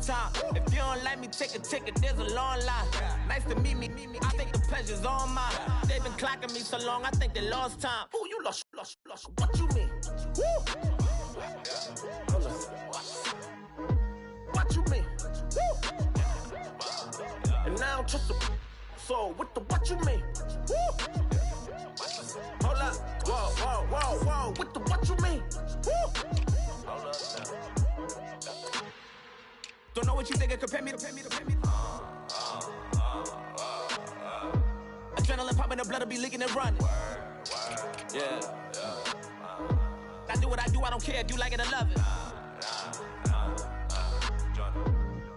time. If you don't like me, take a ticket, there's a long line. Nice to meet me, I think the pleasure's all mine. They've been clocking me so long, I think they lost time. Who you lost, what you mean? Woo! What you mean? Woo! And now I don't trust the so what you mean? Woo! Hold up, whoa, what you mean? Woo! Hold up now. Don't know what you think, compare me to. Adrenaline popping, the blood will be leaking and running. Yeah. I do what I do, I don't care if you like it or love it.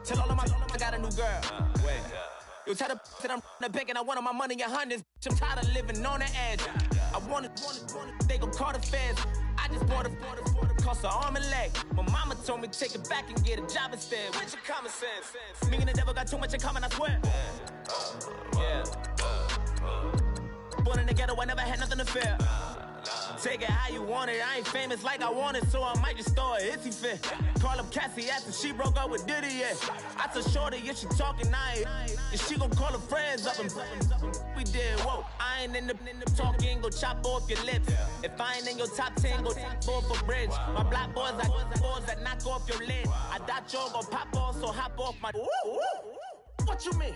Tell all of my I got a new girl. Wait. You tell the that I'm in the bank and I want all my money in hundreds. I'm tired of living on the edge. I want it, they gon' call the feds. I just bought a cost an arm and leg. My mama told me take it back and get a job instead. Where's your common sense? Me and the devil got too much in common, I swear. Yeah. Born in the ghetto, I never had nothing to fear. Take it how you want it, I ain't famous like I want it, so I might just throw a hissy fit. Call up Cassie after she broke up with Diddy, yeah. I told Shorty, if she talking, if she gon' call her friends up and we did, whoa. I ain't in the talking, go chop off your lips. If I ain't in your top 10, go top 4 for bridge. My black boys, I boys that knock off your lid. I thought you gon' pop off, so hop off my. What you mean?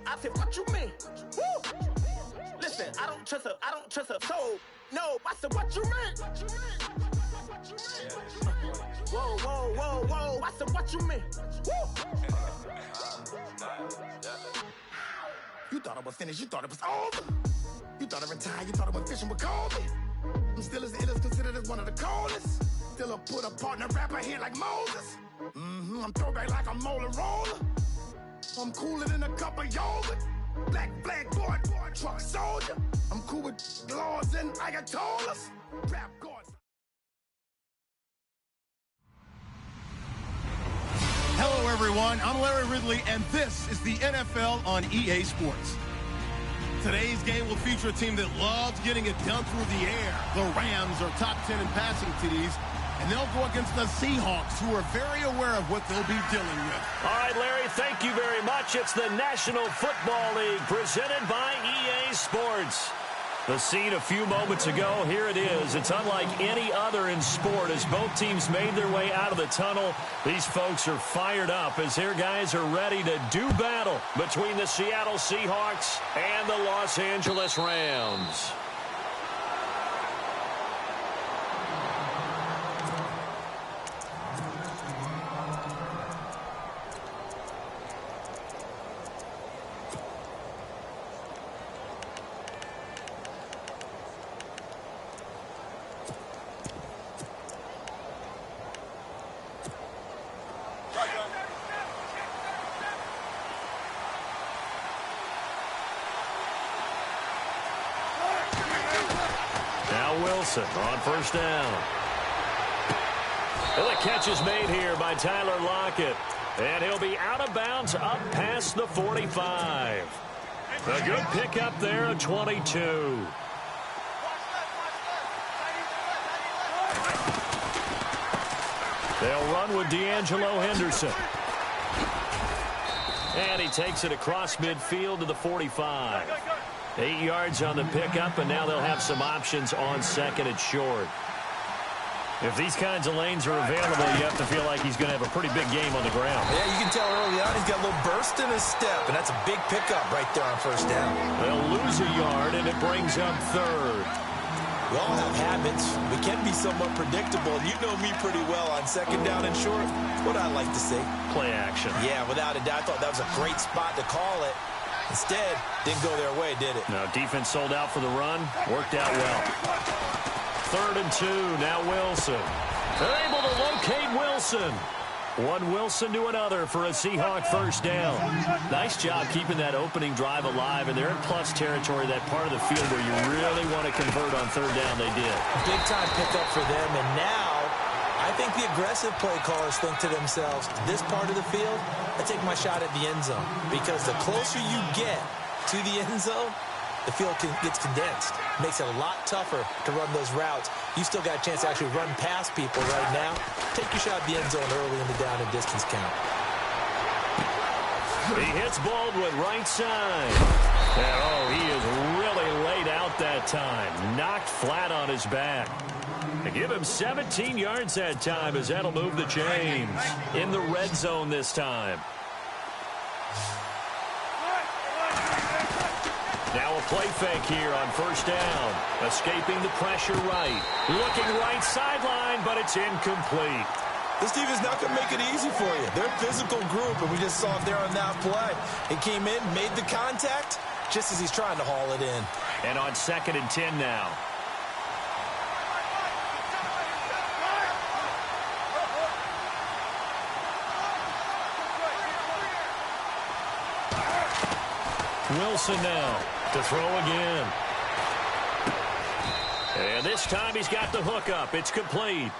I said, what you mean? Woo! Listen, I don't trust her, so, no, I said, what you mean? Whoa, I said, what you mean? Woo! You thought I was finished, you thought it was over. You thought I retired, you thought I went fishing with Kobe. I'm still as ill as considered as one of the coldest. Still a put a partner rapper here like Moses. I'm throwback like a molar roller. I'm cooler than a cup of yogurt. Black flag boy, truck soldier. I'm cool with laws and Ayatollahs. Rap gods. Hello, everyone. I'm Larry Ridley, and this is the NFL on EA Sports. Today's game will feature a team that loves getting it done through the air. The Rams are top 10 in passing TDs. And they'll go against the Seahawks, who are very aware of what they'll be dealing with. All right, Larry, thank you very much. It's the National Football League presented by EA Sports. The scene a few moments ago, here it is. It's unlike any other in sport as both teams made their way out of the tunnel. These folks are fired up as their guys are ready to do battle between the Seattle Seahawks and the Los Angeles Rams. Wilson on first down. And the catch is made here by Tyler Lockett. And he'll be out of bounds up past the 45. A good pickup there at 22. They'll run with D'Angelo Henderson. And he takes it across midfield to the 45. 8 yards on the pickup, and now they'll have some options on second and short. If these kinds of lanes are available, you have to feel like he's going to have a pretty big game on the ground. Yeah, you can tell early on he's got a little burst in his step, and that's a big pickup right there on first down. They'll lose a yard, and it brings up third. We all have habits. We can be somewhat predictable, and you know me pretty well on second down and short. What I like to say? Play action. Yeah, without a doubt. I thought that was a great spot to call it. Instead, didn't go their way, did it? No, defense sold out for the run. Worked out well. 3rd and 2, now Wilson. They're able to locate Wilson. One Wilson to another for a Seahawk first down. Nice job keeping that opening drive alive, and they're in plus territory, that part of the field where you really want to convert on 3rd down. They did. Big-time pickup for them, and now I think the aggressive play callers think to themselves, this part of the field, I take my shot at the end zone. Because the closer you get to the end zone, the field gets condensed. makes it a lot tougher to run those routes. You still got a chance to actually run past people right now. Take your shot at the end zone early in the down and distance count. He hits Baldwin right side. And, oh, he is really laid out that time. Knocked flat on his back. They give him 17 yards that time as that'll move the chains. In the red zone this time. Now a play fake here on first down. Escaping the pressure right. Looking right sideline, but it's incomplete. This team is not going to make it easy for you. They're a physical group, and we just saw it there on that play. He came in, made the contact, just as he's trying to haul it in. And on 2nd and 10 now. Wilson now to throw again. And this time he's got the hook up. It's complete.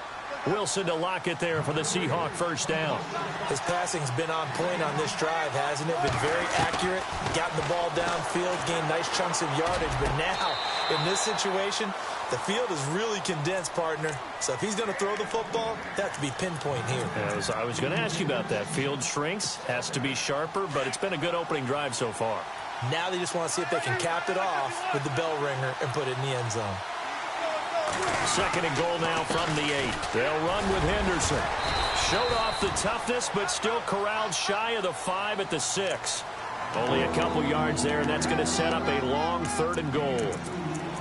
Wilson to lock it there for the Seahawk first down. His passing's been on point on this drive, hasn't it? Been very accurate, gotten the ball downfield, gained nice chunks of yardage. But now, in this situation, the field is really condensed, partner. So if he's going to throw the football, that has to be pinpoint here. I was going to ask you about that. Field shrinks, has to be sharper, but it's been a good opening drive so far. Now they just want to see if they can cap it off with the bell ringer and put it in the end zone. 2nd and goal now from the 8. They'll run with Henderson. Showed off the toughness, but still corralled shy of the 5 at the 6. Only a couple yards there, and that's going to set up a long 3rd and goal.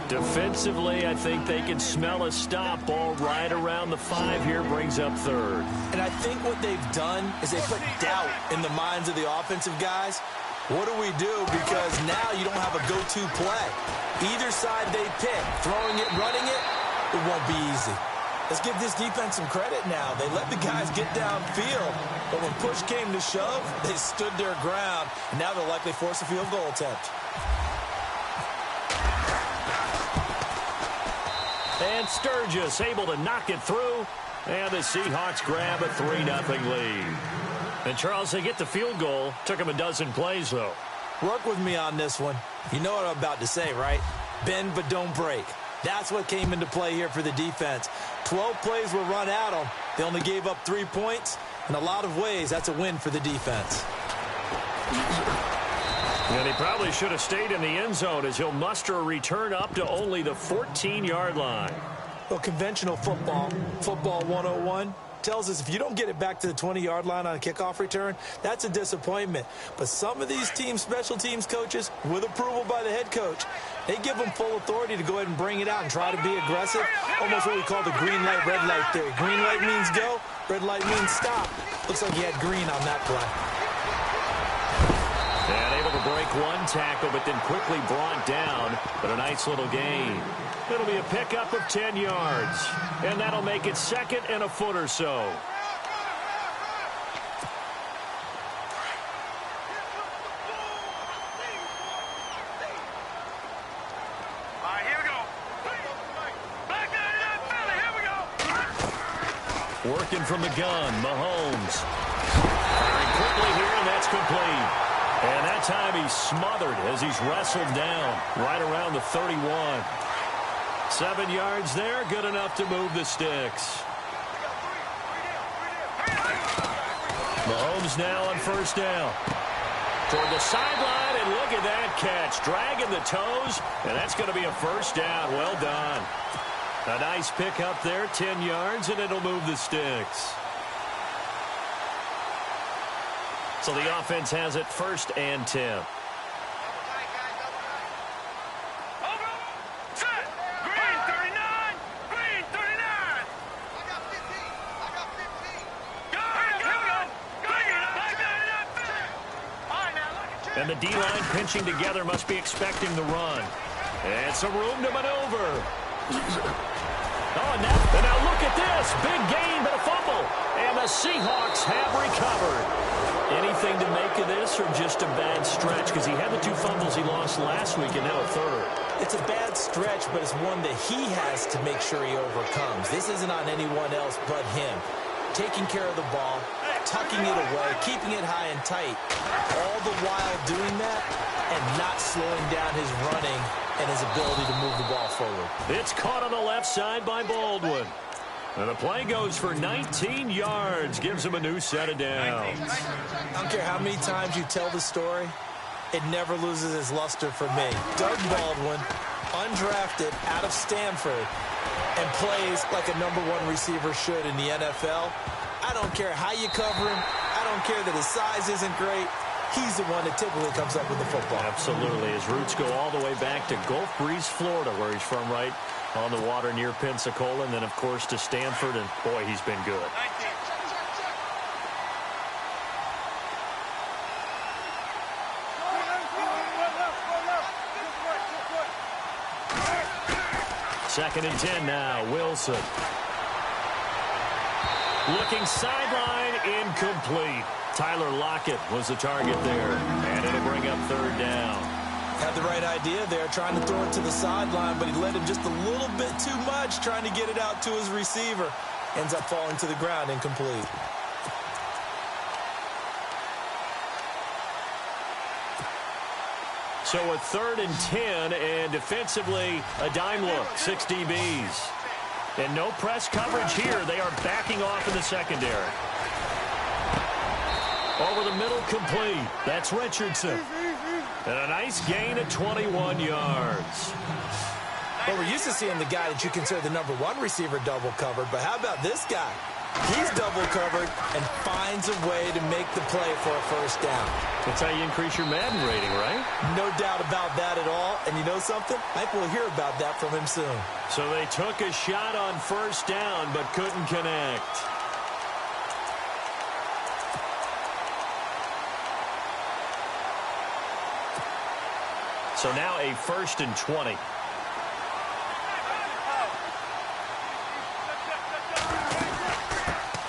Defensively, I think they can smell a stop. Ball right around the 5 here, brings up 3rd. And I think what they've done is they put doubt in the minds of the offensive guys. What do we do? Because now you don't have a go-to play. Either side they pick, throwing it, running it, it won't be easy. Let's give this defense some credit now. They let the guys get downfield, but when push came to shove, they stood their ground, and now they'll likely force a field goal attempt. And Sturgis able to knock it through, and the Seahawks grab a 3-0 lead. And, Charles, they get the field goal. Took them a dozen plays, though. Work with me on this one. You know what I'm about to say, right? Bend but don't break. That's what came into play here for the defense. 12 plays were run at them. They only gave up 3 points. In a lot of ways, that's a win for the defense. And he probably should have stayed in the end zone as he'll muster a return up to only the 14-yard line. Well, conventional football 101, tells us if you don't get it back to the 20-yard line on a kickoff return, that's a disappointment. But some of these teams, special teams coaches, with approval by the head coach, they give them full authority to go ahead and bring it out and try to be aggressive. Almost what we call the green light, red light theory. Green light means go, red light means stop. Looks like he had green on that play. And able to break one tackle, but then quickly brought down. But a nice little gain. It'll be a pickup of 10 yards. And that'll make it 2nd and a foot or so. All right, here we go. Back in that belly, here we go. Working from the gun, Mahomes. Firing quickly here, and that's complete. And that time he's smothered as he's wrestled down right around the 31. 7 yards there, good enough to move the sticks. Mahomes now on first down. Toward the sideline, and look at that catch. Dragging the toes, and that's going to be a first down. Well done. A nice pick up there, 10 yards, and it'll move the sticks. So the offense has it 1st and 10. And the D-line pinching together must be expecting the run. And some room to maneuver. Oh, now look at this. Big gain, but a fumble. And the Seahawks have recovered. Anything to make of this or just a bad stretch? Because he had the 2 fumbles he lost last week and now a 3rd. It's a bad stretch, but it's one that he has to make sure he overcomes. This isn't on anyone else but him. Taking care of the ball, tucking it away, keeping it high and tight, all the while doing that and not slowing down his running and his ability to move the ball forward. It's caught on the left side by Baldwin. And the play goes for 19 yards. Gives him a new set of downs. I don't care how many times you tell the story, it never loses its luster for me. Doug Baldwin, undrafted out of Stanford, and plays like a #1 receiver should in the NFL. I don't care how you cover him. I don't care that his size isn't great. He's the one that typically comes up with the football. Absolutely. His roots go all the way back to Gulf Breeze, Florida, where he's from, right on the water near Pensacola. And then, of course, to Stanford. And, boy, he's been good. Second and 10 now. Wilson. Looking sideline, incomplete. Tyler Lockett was the target there, and it'll bring up third down. Had the right idea there, trying to throw it to the sideline, but he led him just a little bit too much, trying to get it out to his receiver. Ends up falling to the ground, incomplete. So a third and 10, and defensively, a dime look, 6 DBs. And no press coverage here. They are backing off in the secondary. Over the middle, complete. That's Richardson. And a nice gain of 21 yards. Well, we're used to seeing the guy that you consider the #1 receiver double covered, but how about this guy? He's double covered and finds a way to make the play for a first down. That's how you increase your Madden rating, right? No doubt about that at all. And you know something? I think we'll hear about that from him soon. So they took a shot on first down but couldn't connect. So now a 1st and 20.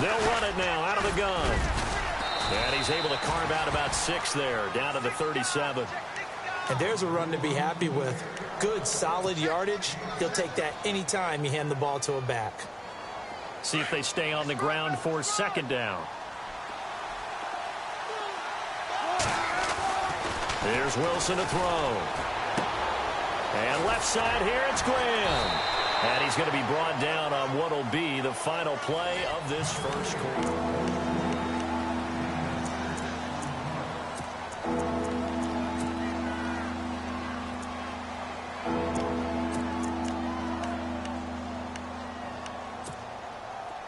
They'll run it now out of the gun. And he's able to carve out about 6 there, down to the 37. And there's a run to be happy with. Good, solid yardage. He'll take that anytime you hand the ball to a back. See if they stay on the ground for second down. Here's Wilson to throw. And left side here, it's Graham. And he's going to be brought down on what will be the final play of this first quarter.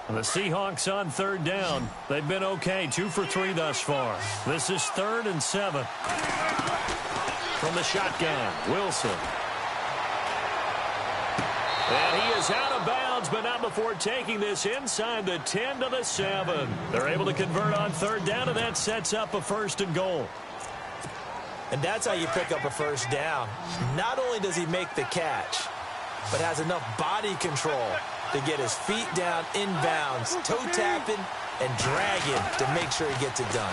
The Seahawks on third down. They've been okay, 2 for 3 thus far. This is 3rd and 7. From the shotgun, Wilson. And he is out of bounds, but not before taking this inside the 10 to the 7. They're able to convert on third down, and that sets up a 1st and goal. And that's how you pick up a first down. Not only does he make the catch, but has enough body control to get his feet down inbounds, toe tapping, and dragging to make sure he gets it done.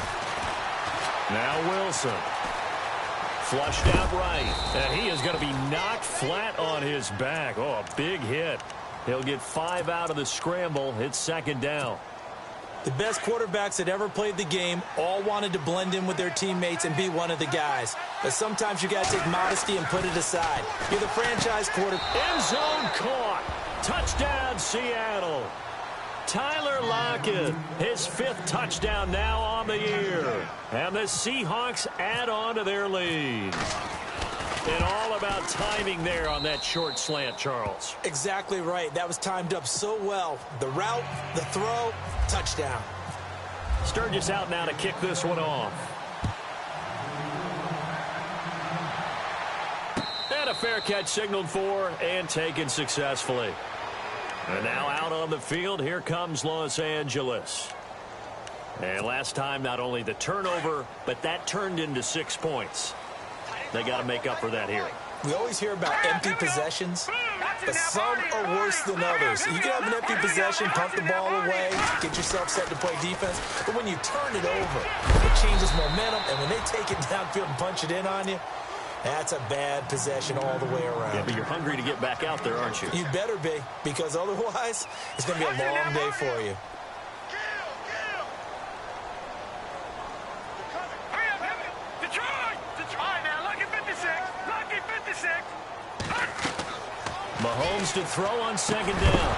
Now Wilson. Flushed out right. And he is going to be knocked flat on his back. Oh, a big hit. He'll get 5 out of the scramble. It's second down. The best quarterbacks that ever played the game all wanted to blend in with their teammates and be one of the guys. But sometimes you got to take modesty and put it aside. You're the franchise quarterback. End zone caught. Touchdown, Seattle. Tyler Lockett, his 5th touchdown now on the year. And the Seahawks add on to their lead. And all about timing there on that short slant, Charles. Exactly right. That was timed up so well. The route, the throw, touchdown. Sturgis out now to kick this one off. And a fair catch signaled for and taken successfully. And now out on the field, here comes Los Angeles. And last time, not only the turnover, but that turned into 6 points. They got to make up for that here. We always hear about empty possessions, but some are worse than others. You can have an empty possession, punt the ball away, get yourself set to play defense, but when you turn it over, it changes momentum, and when they take it downfield and punch it in on you, that's a bad possession all the way around. Yeah, but you're hurry to get back out there, aren't you? You better be, because otherwise, it's going to be a long day for you. Mahomes to throw on second down.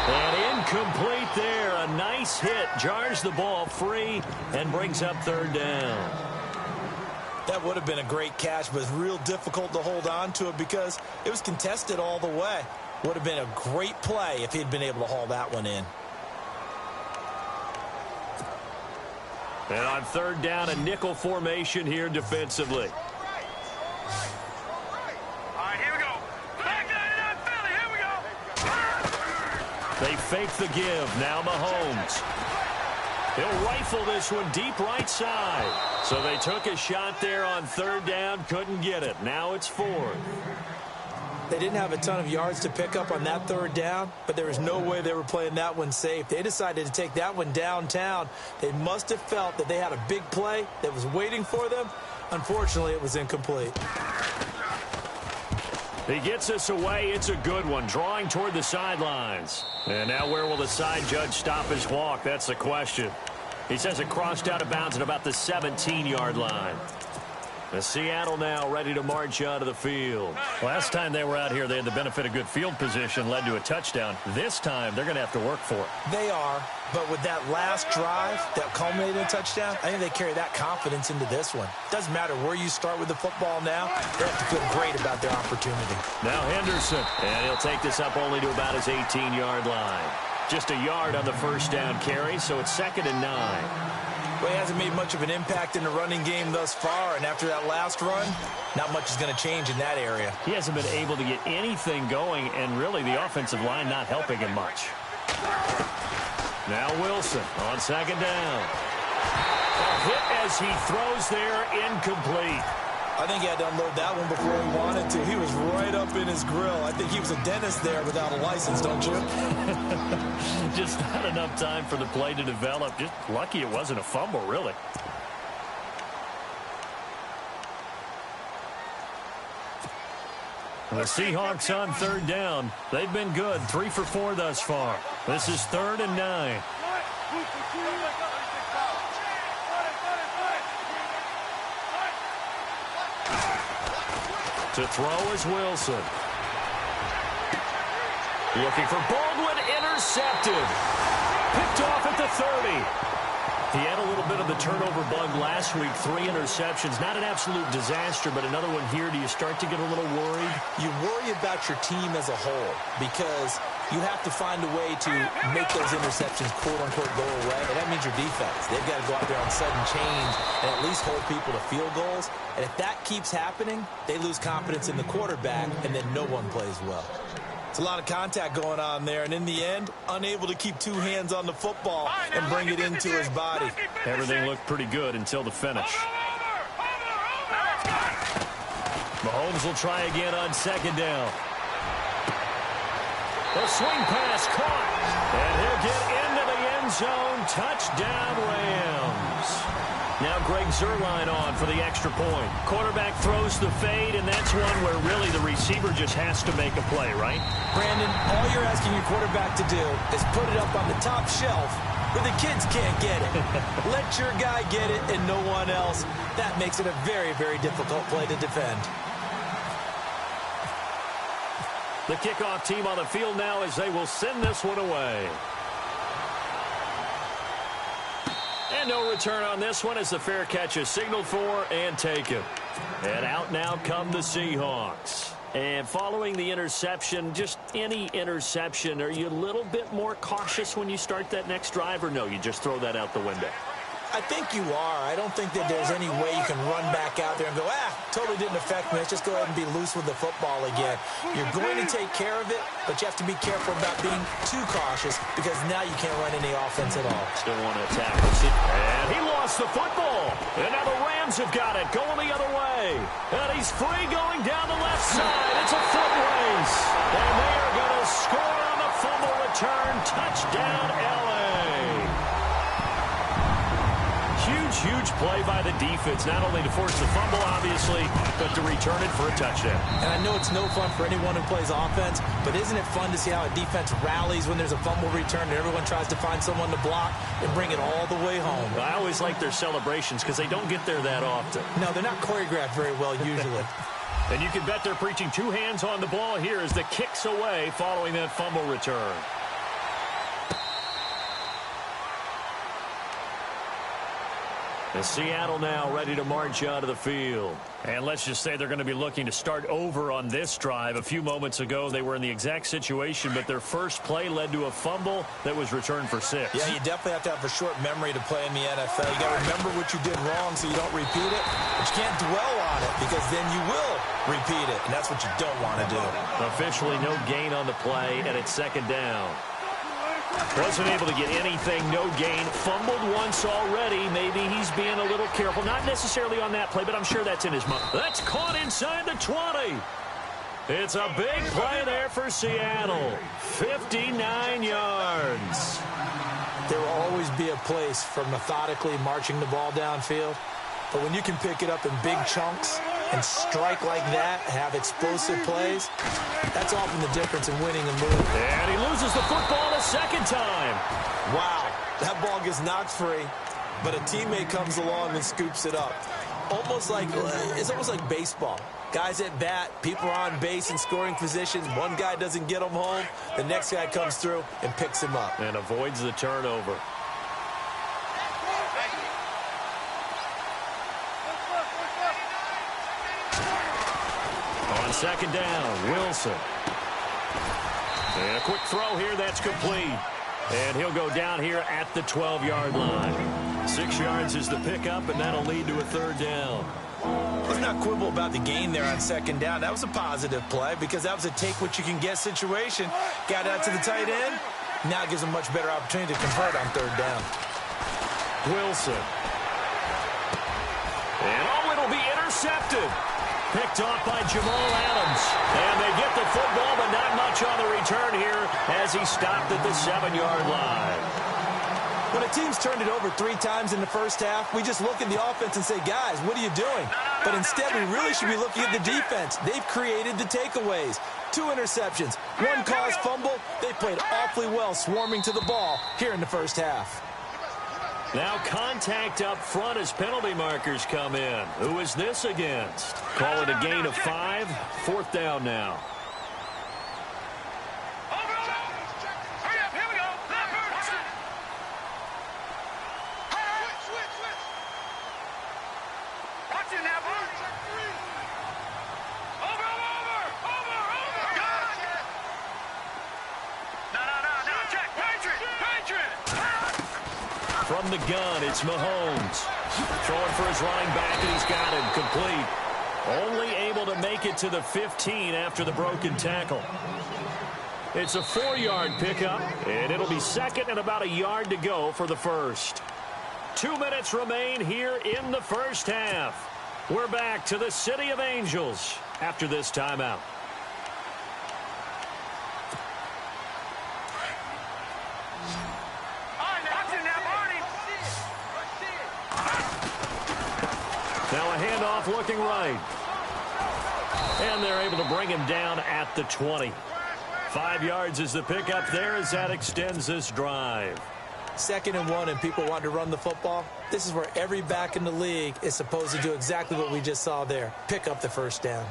And incomplete there. A nice hit. Jars the ball free and brings up third down. That would have been a great catch, but it's real difficult to hold on to it because it was contested all the way. Would have been a great play if he'd been able to haul that one in. And on third down, a nickel formation here defensively. They fake the give. Now Mahomes. He'll rifle this one deep right side. So they took a shot there on third down. Couldn't get it. Now it's fourth. They didn't have a ton of yards to pick up on that third down, but there was no way they were playing that one safe. They decided to take that one downtown. They must have felt that they had a big play that was waiting for them. Unfortunately, it was incomplete. He gets us away. It's a good one. Drawing toward the sidelines. And now where will the side judge stop his walk? That's the question. He says it crossed out of bounds at about the 17-yard line. The Seattle now ready to march out of the field. Last time they were out here, they had the benefit of good field position, led to a touchdown. This time, they're going to have to work for it. They are, but with that last drive that culminated in a touchdown, I think they carry that confidence into this one. Doesn't matter where you start with the football now, they have to feel great about their opportunity. Now Henderson, and he'll take this up only to about his 18-yard line. Just a yard on the first down carry, so it's 2nd and 9. Well, he hasn't made much of an impact in the running game thus far, and after that last run, not much is going to change in that area. He hasn't been able to get anything going, and really the offensive line not helping him much. Now Wilson on second down. A hit as he throws there, incomplete. I think he had to unload that one before he wanted to. He was right up in his grill. I think he was a dentist there without a license, don't you? Just not enough time for the play to develop. Just lucky it wasn't a fumble, really. The Seahawks on third down. They've been good. 3 for 4 thus far. This is 3rd and 9. To throw is Wilson. Looking for Baldwin, intercepted. Picked off at the 30. He had a little bit of the turnover bug last week. 3 interceptions. Not an absolute disaster, but another one here. Do you start to get a little worried? You worry about your team as a whole because you have to find a way to make those interceptions, quote-unquote, go away. And that means your defense. They've got to go out there on sudden change and at least hold people to field goals. And if that keeps happening, they lose confidence in the quarterback, and then no one plays well. It's a lot of contact going on there, and in the end, unable to keep 2 hands on the football and bring it into his body. Everything looked pretty good until the finish. Mahomes will try again on second down. The swing pass caught, and he'll get into the end zone. Touchdown, Rams. Now Greg Zuerlein on for the extra point. Quarterback throws the fade, and that's one where really the receiver just has to make a play, right? Brandon, all you're asking your quarterback to do is put it up on the top shelf where the kids can't get it. Let your guy get it and no one else. That makes it a very, very difficult play to defend. The kickoff team on the field now as they will send this one away. And no return on this one as the fair catch is signaled for and taken. And out now come the Seahawks. And following the interception, just any interception, are you a little bit more cautious when you start that next drive, or no, you just throw that out the window? I think you are. I don't think that there's any way you can run back out there and go, totally didn't affect me. Let's just go ahead and be loose with the football again. You're going to take care of it, but you have to be careful about being too cautious because now you can't run any offense at all. Still want to attack. And he lost the football. And now the Rams have got it, going the other way. And he's free going down the left side. It's a foot race. And they are going to score on the fumble return. Touchdown, L.A. Huge play by the defense, not only to force the fumble, obviously, but to return it for a touchdown. And I know it's no fun for anyone who plays offense, but isn't it fun to see how a defense rallies when there's a fumble return and everyone tries to find someone to block and bring it all the way home? I always like their celebrations because they don't get there that often. No, they're not choreographed very well usually. And you can bet they're preaching two hands on the ball here as the kick's away following that fumble return. And Seattle now ready to march out of the field. And let's just say they're going to be looking to start over on this drive. A few moments ago, they were in the exact situation, but their first play led to a fumble that was returned for 6. Yeah, you definitely have to have a short memory to play in the NFL. You got to remember what you did wrong so you don't repeat it, but you can't dwell on it because then you will repeat it, and that's what you don't want to do. Officially no gain on the play, and it's second down. Wasn't able to get anything, no gain. Fumbled once already. Maybe he's being a little careful. Not necessarily on that play, but I'm sure that's in his mind. That's caught inside the 20. It's a big play there for Seattle. 59 yards. There will always be a place for methodically marching the ball downfield. But when you can pick it up in big chunks and strike like that, have explosive plays, that's often the difference in winning and losing. And he loses the football a second time. Wow, that ball gets knocked free, but a teammate comes along and scoops it up. It's almost like baseball. Guys at bat, people are on base in scoring positions. One guy doesn't get them home. The next guy comes through and picks him up. And avoids the turnover. On second down, Wilson. And a quick throw here, that's complete. And he'll go down here at the 12-yard line. 6 yards is the pickup, and that'll lead to a third down. Let's not quibble about the gain there on second down. That was a positive play because that was a take-what-you-can-get situation. Got out to the tight end. Now it gives him a much better opportunity to convert on third down. Wilson. And it'll be intercepted. Picked off by Jamal Adams. And they get the football, but not much on the return here as he stopped at the 7-yard line. When a team's turned it over 3 times in the first half, we just look at the offense and say, guys, what are you doing? But instead, we really should be looking at the defense. They've created the takeaways. 2 interceptions, 1 caused fumble. They played awfully well swarming to the ball here in the first half. Now contact up front as penalty markers come in. Who is this against? Call it a gain of 5. 4th down now. From the gun, it's Mahomes. Throwing for his running back, and he's got him complete. Only able to make it to the 15 after the broken tackle. It's a 4-yard pickup, and it'll be second and about a yard to go for the first. 2 minutes remain here in the first half. We're back to the City of Angels after this timeout. Now a handoff looking right. And they're able to bring him down at the 20. 5 yards is the pickup there as that extends this drive. 2nd and 1 and people want to run the football. This is where every back in the league is supposed to do exactly what we just saw there. Pick up the first down.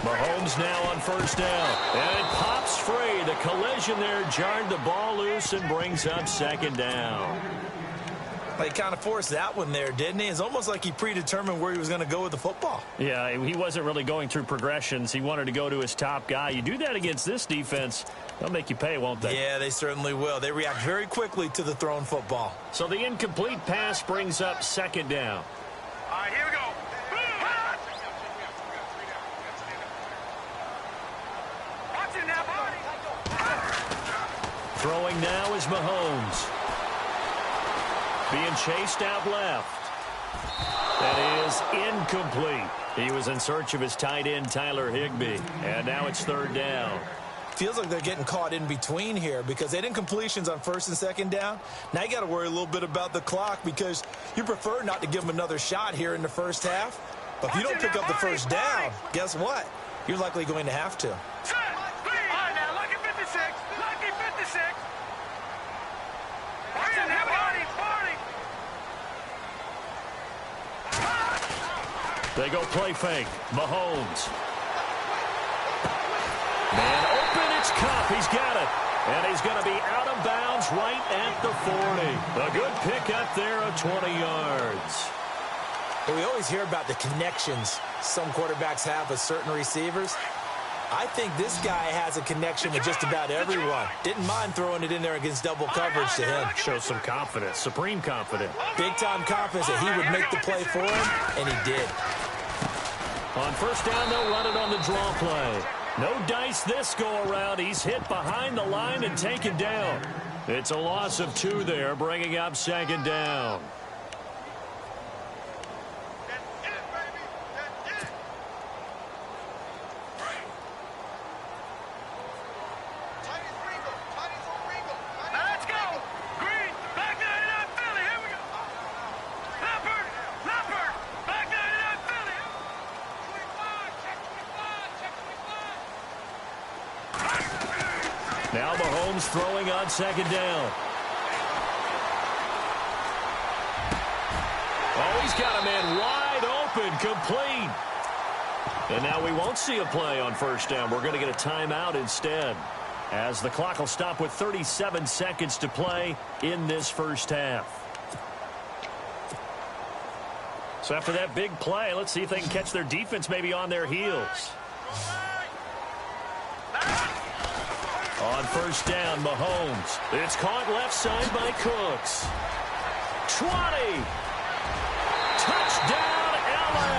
Mahomes now on first down. And it pops free. The collision there jarred the ball loose and brings up second down. He kind of forced that one there, didn't he? It's almost like he predetermined where he was going to go with the football. Yeah, he wasn't really going through progressions. He wanted to go to his top guy. You do that against this defense, they'll make you pay, won't they? Yeah, they certainly will. They react very quickly to the thrown football. So the incomplete pass brings up second down. All right, here we go. Throwing now is Mahomes. Being chased out left. That is incomplete. He was in search of his tight end, Tyler Higbee. And now it's third down. Feels like they're getting caught in between here because they didn't completions on first and second down. Now you got to worry a little bit about the clock because you prefer not to give them another shot here in the first half. But if you don't pick up the first down, guess what? You're likely going to have to. All right, now, lucky 56. Lucky 56. They go play fake. Mahomes. Man open, it's Cup. He's got it. And he's going to be out of bounds right at the 40. A good pickup there of 20 yards. We always hear about the connections some quarterbacks have with certain receivers. I think this guy has a connection with just about everyone. Didn't mind throwing it in there against double coverage to him. Shows some confidence, supreme confidence. Big-time confidence that he would make the play for him, and he did. On first down, they'll run it on the draw play. No dice this go-around. He's hit behind the line and taken down. It's a loss of 2 there, bringing up second down. Now Mahomes throwing on second down. Oh, he's got a man wide open, complete. And now we won't see a play on first down. We're going to get a timeout instead, as the clock will stop with 37 seconds to play in this first half. So after that big play, let's see if they can catch their defense maybe on their heels. On first down, Mahomes. It's caught left side by Cooks. 20. Touchdown, LA.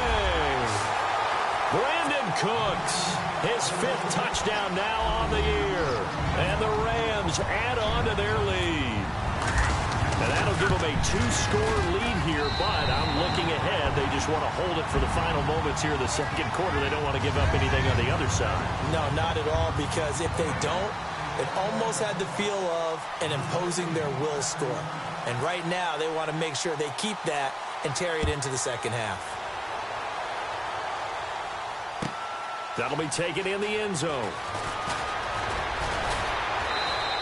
Brandon Cooks, his 5th touchdown now on the year. And the Rams add on to their lead. And that'll give them a 2-score lead here, but I'm looking ahead. They just want to hold it for the final moments here in the second quarter. They don't want to give up anything on the other side. No, not at all, because if they don't, it almost had the feel of an imposing their will score. And right now, they want to make sure they keep that and carry it into the second half. That'll be taken in the end zone.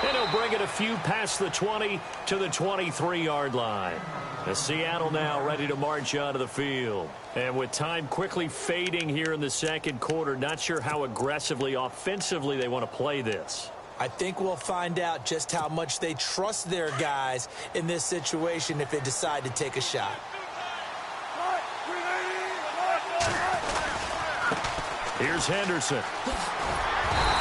And he'll bring it a few past the 20 to the 23-yard line. The Seattle now ready to march onto the field. And with time quickly fading here in the second quarter, not sure how aggressively, offensively they want to play this. I think we'll find out just how much they trust their guys in this situation if they decide to take a shot. Here's Henderson.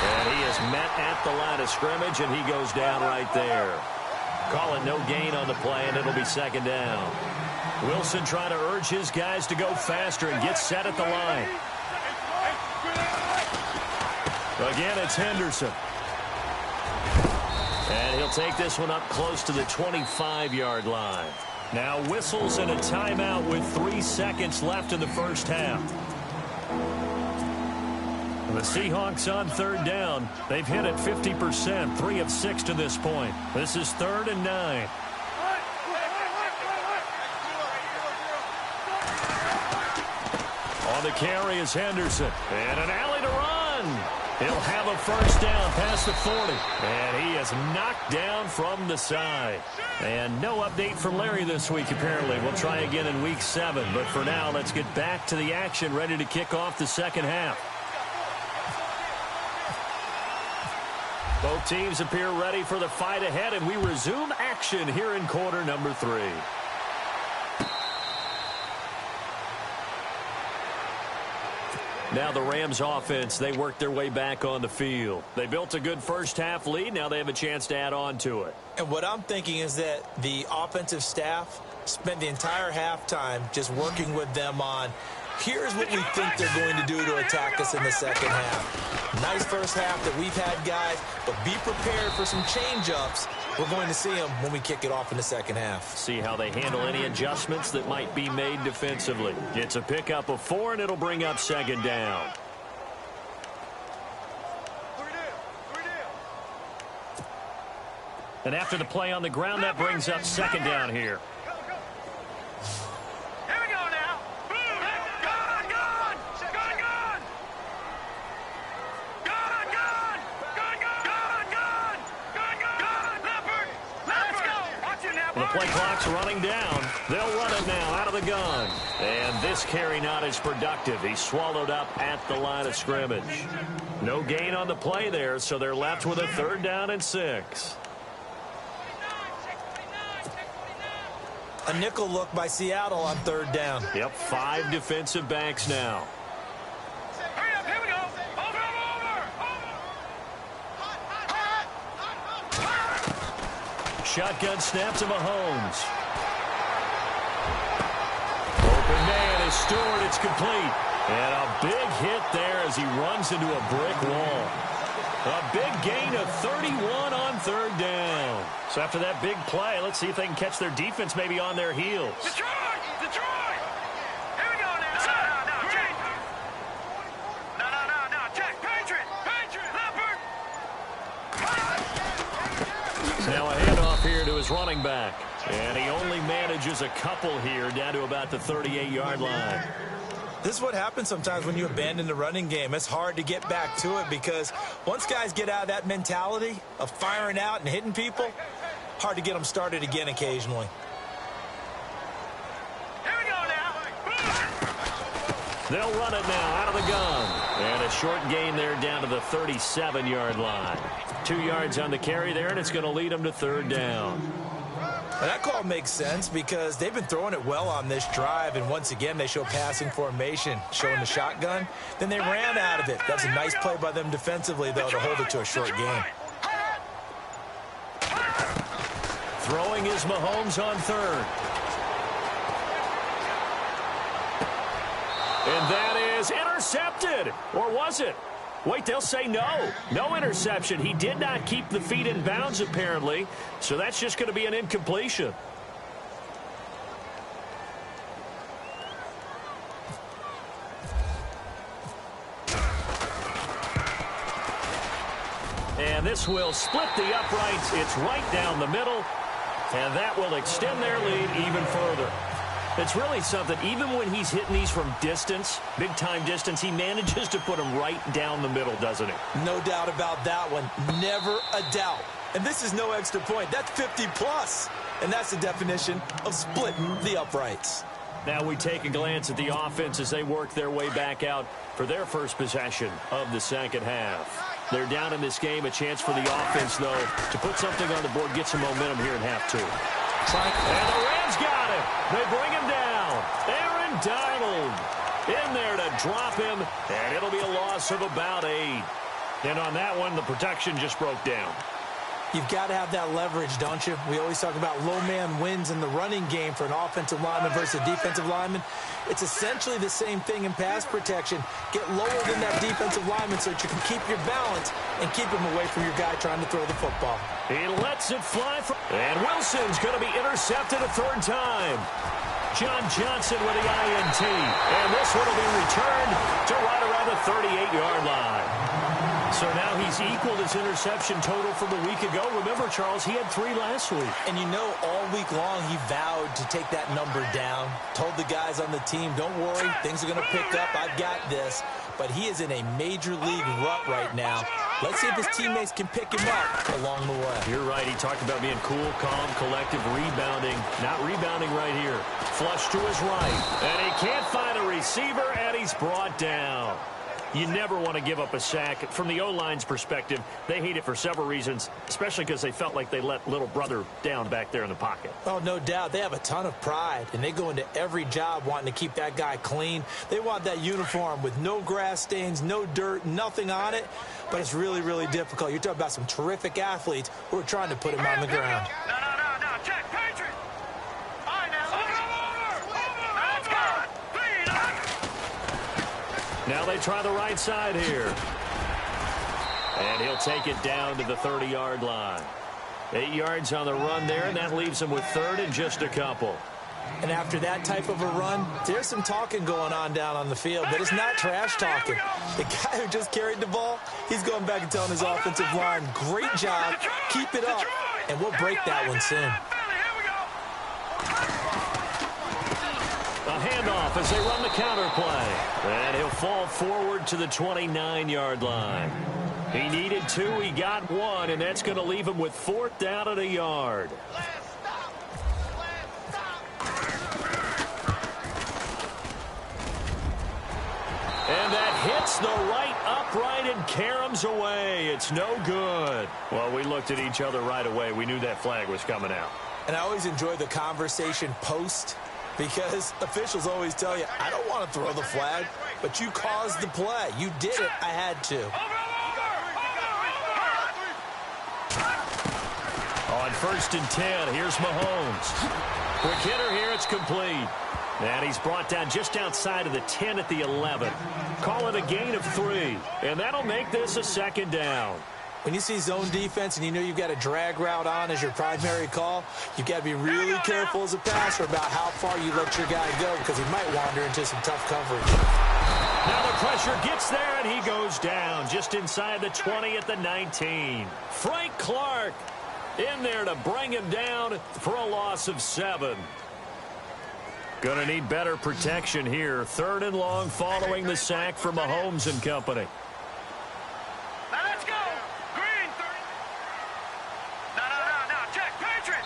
And he is met at the line of scrimmage, and he goes down right there. Call it no gain on the play, and it'll be second down. Wilson trying to urge his guys to go faster and get set at the line. Again, it's Henderson. And he'll take this one up close to the 25-yard line. Now whistles and a timeout with 3 seconds left in the first half. The Seahawks on third down. They've hit it 50%, 3 of 6 to this point. This is 3rd and 9. On the carry is Henderson. And an alley to run. He'll have a first down past the 40. And he is knocked down from the side. And no update from Larry this week, apparently. We'll try again in week 7. But for now, let's get back to the action, ready to kick off the second half. Both teams appear ready for the fight ahead, and we resume action here in quarter number 3. Now the Rams offense, they worked their way back on the field. They built a good first half lead. Now they have a chance to add on to it. And what I'm thinking is that the offensive staff spent the entire halftime just working with them on, here's what we think they're going to do to attack us in the second half. Nice first half that we've had, guys, but be prepared for some change-ups. We're going to see them when we kick it off in the second half. See how they handle any adjustments that might be made defensively. It's a pickup of 4, and it'll bring up second down. And after the play on the ground, that brings up second down here. The Play clock's running down. They'll run it now out of the gun. And this carry not as productive. He's swallowed up at the line of scrimmage. No gain on the play there, so they're left with a 3rd down and 6. A nickel look by Seattle on 3rd down. Yep, 5 defensive backs now. Hurry up, here we go. Over. Shotgun snap to Mahomes. Open man is Stewart. It's complete. And a big hit there as he runs into a brick wall. A big gain of 31 on 3rd down. So after that big play, let's see if they can catch their defense maybe on their heels. Detroit! Here we go now. No, Jake. No. Jack, Patriot. Leopard. Now a handoff here to his running back. And he only manages a couple here down to about the 38-yard line. This is what happens sometimes when you abandon the running game. It's hard to get back to it because once guys get out of that mentality of firing out and hitting people, hard to get them started again occasionally. Here we go now. They'll run it now out of the gun. And a short gain there down to the 37-yard line. 2 yards on the carry there, and it's going to lead them to 3rd down. And that call makes sense because they've been throwing it well on this drive, and once again they show passing formation, showing the shotgun. Then they ran out of it. That's a nice play by them defensively, though, to hold it to a short gain. Throwing is Mahomes on 3rd. And that is intercepted. Or was it? Wait, they'll say no. No interception. He did not keep the feet in bounds, apparently. So that's just going to be an incompletion. And this will split the uprights. It's right down the middle. And that will extend their lead even further. It's really something. Even when he's hitting these from distance, big-time distance, he manages to put them right down the middle, doesn't he? No doubt about that one. Never a doubt. And this is no extra point. That's 50-plus. And that's the definition of splitting the uprights. Now we take a glance at the offense as they work their way back out for their first possession of the second half. They're down in this game. A chance for the offense, though, to put something on the board, get some momentum here in half 2. And the Rams got him. They bring him down. Aaron Donald in there to drop him, and it'll be a loss of about 8. And on that one, the protection just broke down. You've got to have that leverage, don't you? We always talk about low man wins in the running game for an offensive lineman versus a defensive lineman. It's essentially the same thing in pass protection. Get lower than that defensive lineman so that you can keep your balance and keep him away from your guy trying to throw the football. He lets it fly. And Wilson's going to be intercepted a 3rd time. John Johnson with the INT. And this one will be returned to right around the 38-yard line. So now he's equaled his interception total from a week ago. Remember, Charles, he had 3 last week. And you know, all week long he vowed to take that number down. Told the guys on the team, don't worry, things are going to pick up. I've got this. But he is in a major league rut right now. Let's see if his teammates can pick him up along the way. You're right. He talked about being cool, calm, collective, rebounding. Not rebounding right here. Flush to his right. And he can't find a receiver, and he's brought down. You never want to give up a sack. From the O-line's perspective, they hate it for several reasons, especially because they felt like they let little brother down back there in the pocket. Oh, no doubt. They have a ton of pride, and they go into every job wanting to keep that guy clean. They want that uniform with no grass stains, no dirt, nothing on it, but it's really, really difficult. You're talking about some terrific athletes who are trying to put him on the ground. No. Jack, Patriot. All right, now. Let's go. Lead up. Now they try the right side here. And he'll take it down to the 30-yard line. 8 yards on the run there, and that leaves him with 3rd and just a couple. And after that type of a run, there's some talking going on down on the field, but it's not trash talking. The guy who just carried the ball, he's going back and telling his offensive line, great job, keep it up, and we'll break that one soon. A handoff as they run the counter play. And he'll fall forward to the 29-yard line. He needed 2, he got 1, and that's going to leave him with 4th down at a yard. hits the right upright and caroms away. It's no good. Well, we looked at each other right away. We knew that flag was coming out. And I always enjoy the conversation post because officials always tell you, I don't want to throw the flag, but you caused the play. You did it. I had to. On 1st and 10, here's Mahomes. Quick hitter here, it's complete. And he's brought down just outside of the 10 at the 11. Call it a gain of 3. And that'll make this a 2nd down. When you see zone defense and you know you've got a drag route on as your primary call, you've got to be really careful as a passer about how far you let your guy go because he might wander into some tough coverage. Now the pressure gets there, and he goes down just inside the 20 at the 19. Frank Clark in there to bring him down for a loss of 7. Going to need better protection here. 3rd and long following the sack for Mahomes and company. Now let's go. Green. No. Check. Patriot.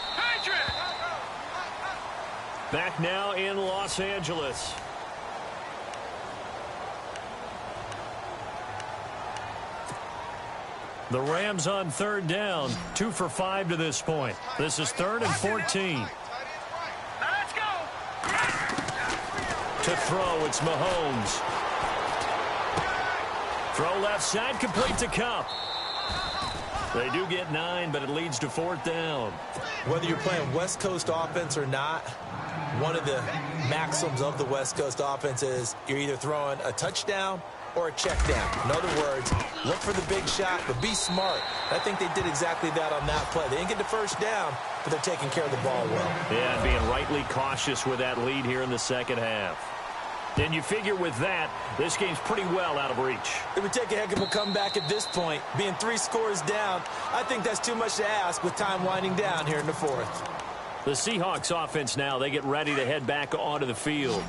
Back now in Los Angeles. The Rams on 3rd down. 2 for 5 to this point. This is 3rd and 14. To throw, it's Mahomes. Throw left side, complete to Kupp. They do get 9, but it leads to 4th down. Whether you're playing West Coast offense or not, one of the maxims of the West Coast offense is you're either throwing a touchdown or a check down. In other words, look for the big shot, but be smart. I think they did exactly that on that play. They didn't get the 1st down, but they're taking care of the ball well. Yeah, and being rightly cautious with that lead here in the 2nd half. And you figure with that, this game's pretty well out of reach. It would take a heck of a comeback at this point. Being 3 scores down, I think that's too much to ask with time winding down here in the 4th. The Seahawks offense now, they get ready to head back onto the field.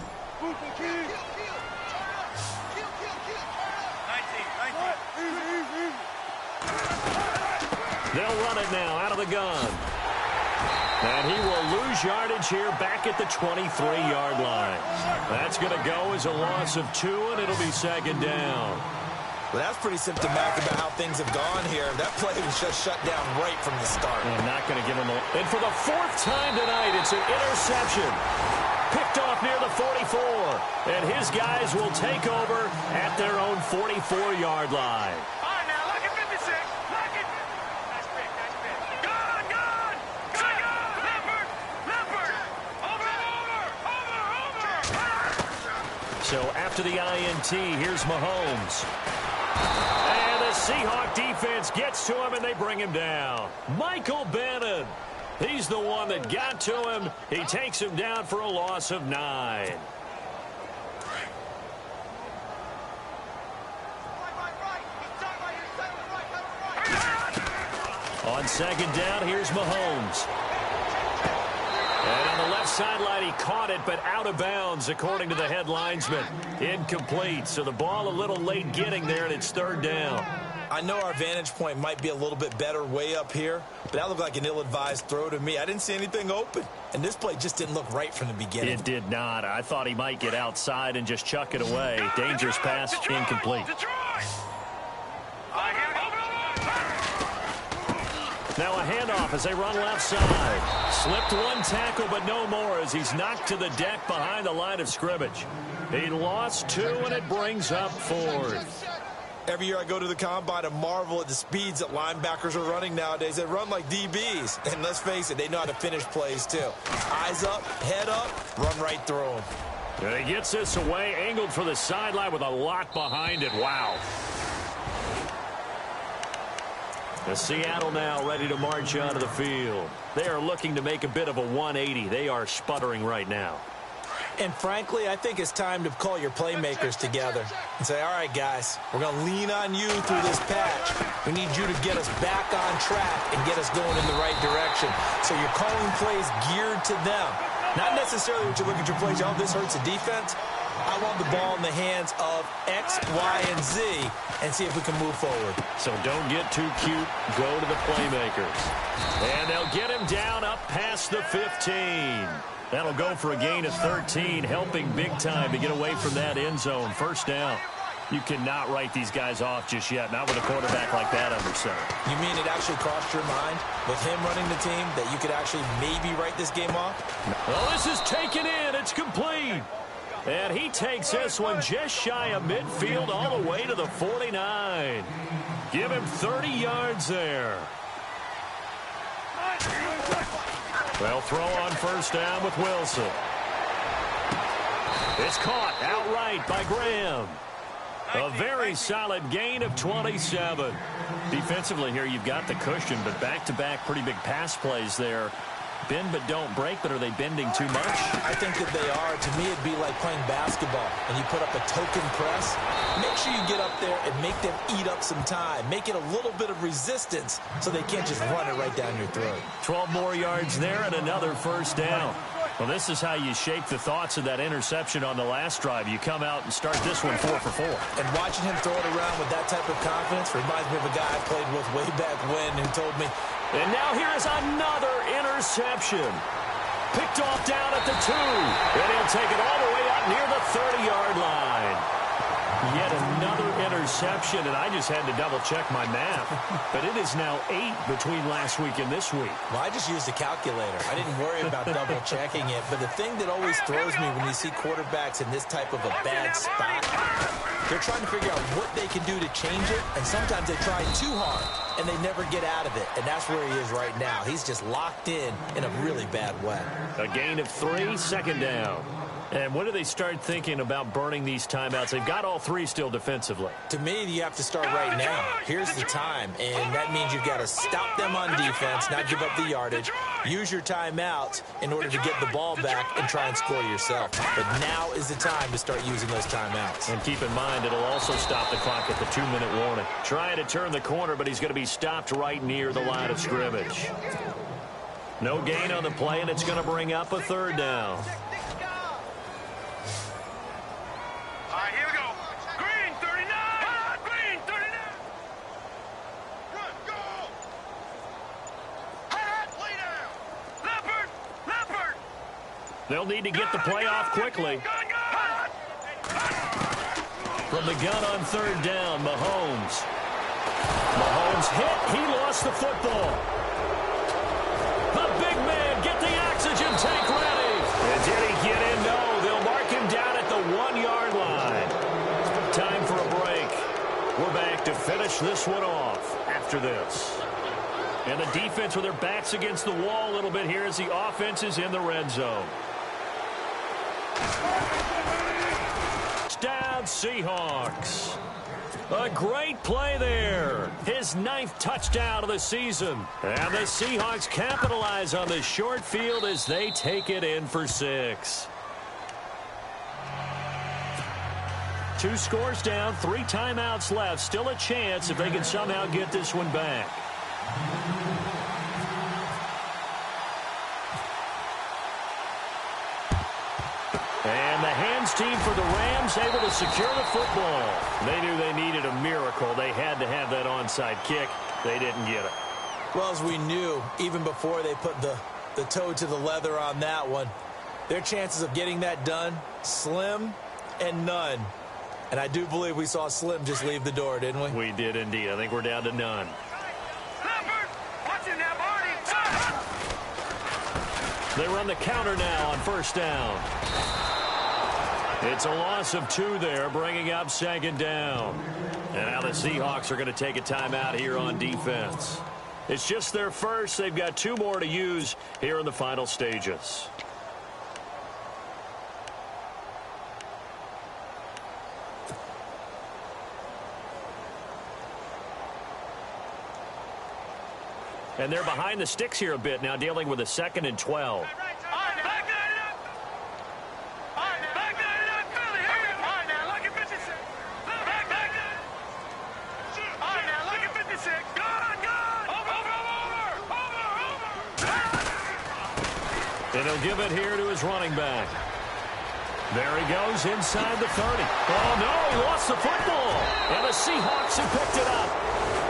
They'll run it now out of the gun. And he will lose yardage here back at the 23-yard line. That's going to go as a loss of 2, and it'll be 2nd down. Well, that's pretty symptomatic about how things have gone here. That play was just shut down right from the start. And not going to give him a... And for the 4th time tonight, it's an interception. Picked off near the 44. And his guys will take over at their own 44-yard line. So after the INT, here's Mahomes. And the Seahawk defense gets to him, and they bring him down. Michael Bannon. He's the one that got to him. He takes him down for a loss of 9. On 2nd down, here's Mahomes. And on the left sideline, he caught it, but out of bounds, according to the head linesman. Incomplete, so the ball a little late getting there, and it's 3rd down. I know our vantage point might be a little bit better way up here, but that looked like an ill-advised throw to me. I didn't see anything open, and this play just didn't look right from the beginning. It did not. I thought he might get outside and just chuck it away. Dangerous pass, incomplete. Now a handoff as they run left side. Slipped 1 tackle, but no more as he's knocked to the deck behind the line of scrimmage. He lost 2, and it brings up 4th. Every year I go to the combine and marvel at the speeds that linebackers are running nowadays. They run like DBs. And let's face it, they know how to finish plays too. Eyes up, head up, run right through them. And he gets this away, angled for the sideline with a lot behind it. Wow. The Seattle now ready to march onto the field. They are looking to make a bit of a 180. They are sputtering right now. And frankly, I think it's time to call your playmakers together and say, all right, guys, we're going to lean on you through this patch. We need you to get us back on track and get us going in the right direction. So you're calling plays geared to them. Not necessarily when you look at your plays, oh, this hurts the defense. I want the ball in the hands of X, Y, and Z and see if we can move forward. So don't get too cute. Go to the playmakers. And they'll get him down up past the 15. That'll go for a gain of 13, helping big time to get away from that end zone. 1st down. You cannot write these guys off just yet, not with a quarterback like that under center. You mean it actually crossed your mind with him running the team that you could actually maybe write this game off? Well, this is taken in. It's complete. And he takes this one just shy of midfield all the way to the 49. Give him 30 yards there. They'll throw on first down with Wilson. It's caught outright by Graham. A very solid gain of 27. Defensively here, you've got the cushion, but back-to-back pretty big pass plays there. Bend but don't break, but are they bending too much? I think that they are. To me, it'd be like playing basketball, and you put up a token press. Make sure you get up there and make them eat up some time. Make it a little bit of resistance so they can't just run it right down your throat. 12 more yards there and another first down. Well, this is how you shape the thoughts of that interception on the last drive. You come out and start this one 4 for 4. And watching him throw it around with that type of confidence reminds me of a guy I played with way back when who told me, and now here is another interception. Picked off down at the 2. And he'll take it all the way up near the 30-yard line. Yet another interception, and I just had to double-check my math. But it is now 8 between last week and this week. Well, I just used a calculator. I didn't worry about double-checking it. But the thing that always throws me when you see quarterbacks in this type of a bad spot, they're trying to figure out what they can do to change it, and sometimes they try too hard, and they never get out of it. And that's where he is right now. He's just locked in a really bad way. A gain of 3, second down. And when do they start thinking about burning these timeouts? They've got all 3 still defensively. To me, you have to start right now. Here's the time, and that means you've got to stop them on defense, not give up the yardage, use your timeouts in order to get the ball back and try and score yourself. But now is the time to start using those timeouts. And keep in mind, it'll also stop the clock at the 2-minute warning. Trying to turn the corner, but he's going to be stopped right near the line of scrimmage. No gain on the play, and it's going to bring up a third down. They'll need to get the play off quickly. From the gun on third down, Mahomes. Mahomes hit. He lost the football. The big man, get the oxygen tank ready. And did he get in? No, they'll mark him down at the 1-yard line. Time for a break. We're back to finish this one off after this. And the defense with their backs against the wall a little bit here as the offense is in the red zone. Touchdown, Seahawks. A great play there. His 9th touchdown of the season. And the Seahawks capitalize on the short field as they take it in for 6. 2 scores down, 3 timeouts left. Still a chance if they can somehow get this one back. And the hands team for the Rams able to secure the football. They knew they needed a miracle. They had to have that onside kick. They didn't get it. Well, as we knew, even before they put the toe to the leather on that one, their chances of getting that done, slim and none. And I do believe we saw Slim just leave the door, didn't we? We did indeed. I think we're down to none. They run the counter now on first down. It's a loss of 2 there, bringing up second down. And now the Seahawks are going to take a timeout here on defense. It's just their first. They've got 2 more to use here in the final stages. And they're behind the sticks here a bit now, dealing with a 2nd and 12. And he'll give it here to his running back. There he goes inside the 30. Oh, no, he lost the football. And the Seahawks have picked it up.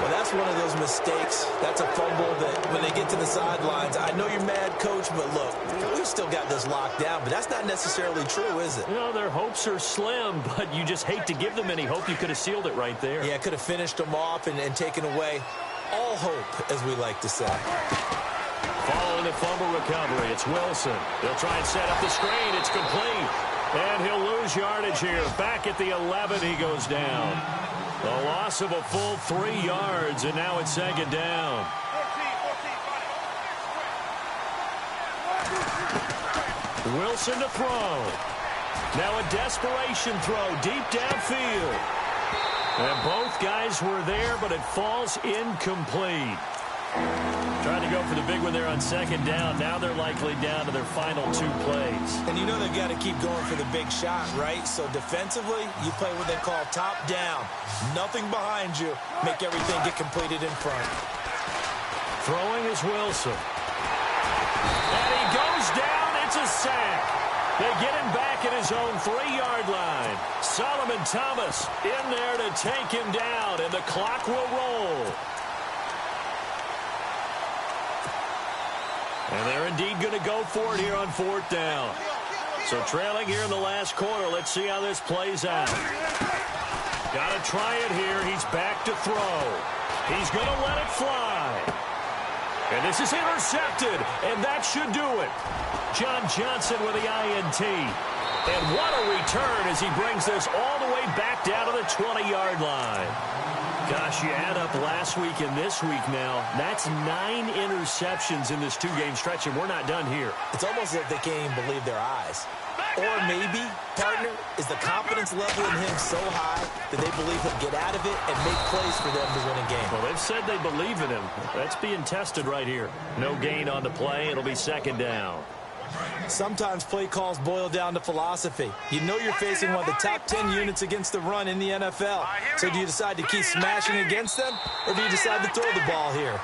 Well, that's That's one of those mistakes. That's a fumble that when they get to the sidelines, I know you're mad, Coach, but look, we've still got this locked down, but that's not necessarily true, is it? You know, their hopes are slim, but you just hate to give them any hope. You could have sealed it right there. Yeah, could have finished them off and taken away all hope, as we like to say. Following the fumble recovery, it's Wilson. They'll try and set up the screen. It's complete. And he'll lose yardage here. Back at the 11, he goes down. A loss of a full 3 yards, and now it's second down. Wilson to throw. Now a desperation throw deep downfield. And both guys were there, but it falls incomplete. Trying to go for the big one there on second down. Now they're likely down to their final 2 plays. And you know they've got to keep going for the big shot, right? So defensively, you play what they call top down. Nothing behind you. Make everything get completed in front. Throwing is Wilson. And he goes down. It's a sack. They get him back at his own 3-yard line. Solomon Thomas in there to take him down, and the clock will roll. And they're indeed going to go for it here on 4th down. So trailing here in the last quarter. Let's see how this plays out. Got to try it here. He's back to throw. He's going to let it fly. And this is intercepted, and that should do it. John Johnson with the INT. And what a return as he brings this all the way back down to the 20-yard line. Gosh, you add up last week and this week now, that's 9 interceptions in this 2-game stretch, and we're not done here. It's almost like they can't even believe their eyes. Or maybe, partner, is the confidence level in him so high that they believe he'll get out of it and make plays for them to win a game. Well, they've said they believe in him. That's being tested right here. No gain on the play. It'll be second down. Sometimes play calls boil down to philosophy. You know you're facing one of the top 10 units against the run in the NFL. So do you decide to keep smashing against them, or do you decide to throw the ball here?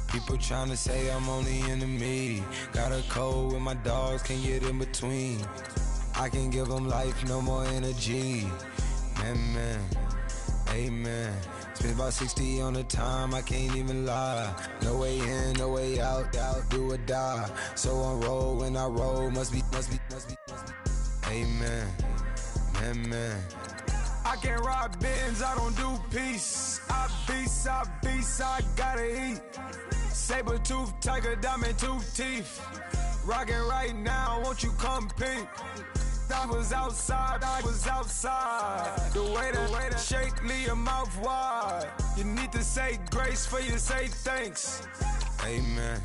People trying to say I'm only enemy. Got a code with my dogs, can't get in between. I can give them life, no more energy. Man, amen. Spent about 60 on the time, I can't even lie. No way in, no way out, do or die. So on roll, when I roll, must be. Amen, man. I can't rob Benz, I don't do peace. I beast, I gotta eat. Saber tooth, tiger, diamond tooth teeth. Rockin' right now, won't you come peep? I was outside. The way that shake, leave your mouth wide. You need to say grace for you say thanks. Amen,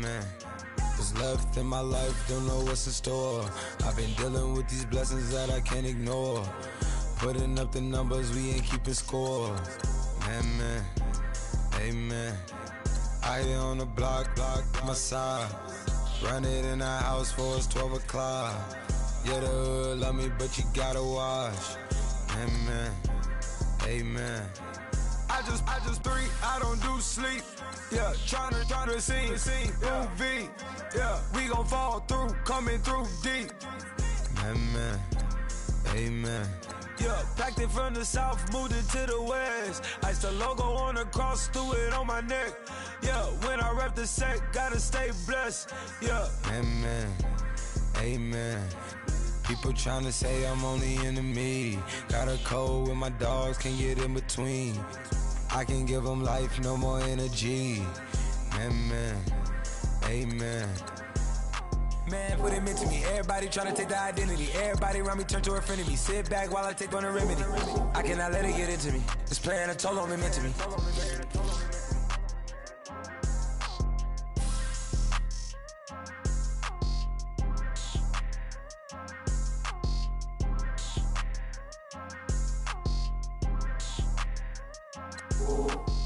man. What's left in my life, don't know what's in store. I've been dealing with these blessings that I can't ignore. Putting up the numbers, we ain't keeping score. Man, amen. I here on the block, my side. Run it in the house for us 12 o'clock. Yeah, the hood love me, but you gotta watch. Amen. I just three, I don't do sleep. Yeah, tryna see UV. Yeah, we gon' fall through, coming through deep. Amen. Yeah, packed it from the south, moved it to the west. Iced the logo on the cross, threw it on my neck. Yeah, when I rep the set, gotta stay blessed. Yeah. Amen. People trying to say I'm only enemy. Got a code with my dogs, can't get in between. I can give them life, no more energy. Amen. Man, what it meant to me. Everybody tryna take the identity. Everybody around me turn to a friend of me. Sit back while I take on the remedy. I cannot let it get into me. It's playing a toll on me, meant to me. Ooh.